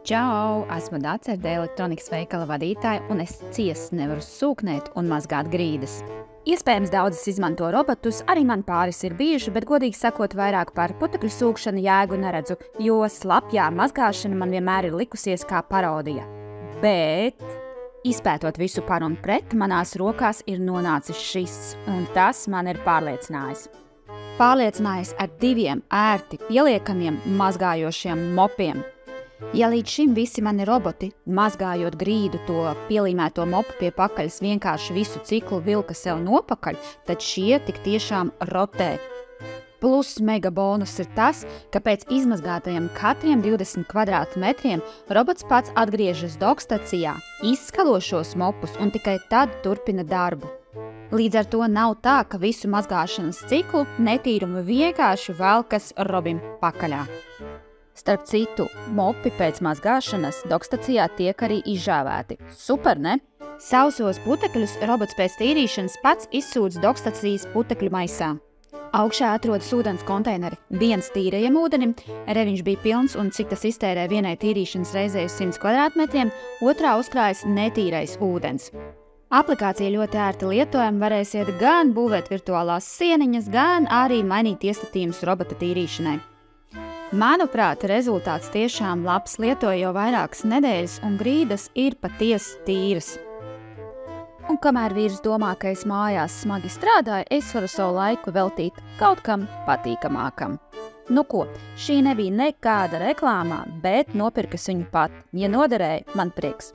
Čau! Esmu Dacerde elektronikas veikala vadītāja, un es ciesti nevaru sūknēt un mazgāt grīdas. Iespējams, daudzas izmanto robotus, arī man pāris ir bijuši, bet godīgi sakot, vairāk par putekļu sūkšanu jēgu neredzu, jo slapjā mazgāšana man vienmēr ir likusies kā parodija. Bet, izpētot visu par un pret, manās rokās ir nonācis šis, un tas man ir pārliecinājis. Pārliecinājis ar 2 ērti pieliekamiem mazgājošiem mopiem. Ja līdz šim visi mani roboti, mazgājot grīdu to pielīmēto mopu pie pakaļas, vienkārši visu ciklu vilka sev nopakaļ, tad šie tik tiešām rotē. Plus mega bonus ir tas, ka pēc izmazgātajiem katriem 20 kvadrātmetriem robots pats atgriežas dokstacijā, izskalo šos mopus un tikai tad turpina darbu. Līdz ar to nav tā, ka visu mazgāšanas ciklu netīrumu vienkārši velkas robim pakaļā. Starp citu, mopi pēc mazgāšanas dokstacijā tiek arī izžāvēti. Super, ne? Sausos putekļus robots pēc tīrīšanas pats izsūdz dokstacijas putekļu maisā. Augšā atrodas ūdens konteineri. Viens tīrajam ūdenim, reviņš bija pilns un cik tas iztērē vienai tīrīšanas reizei uz 100 kvadrātmetriem, otrā uzkrājas netīrais ūdens. Aplikācija ļoti ērti lietojama, varēsiet gan būvēt virtuālās sieniņas, gan arī mainīt iestatījumus robota tīrīšanai. Manuprāt, rezultāts tiešām labs, lietoju jau vairākas nedēļas un grīdas ir patiesi tīras. Un kamēr vīrs domā, ka es mājās smagi strādāju, es varu savu laiku veltīt kaut kam patīkamākam. Nu ko, šī nebija nekāda reklāmā, bet nopirkas viņu pat. Ja noderēja, man prieks.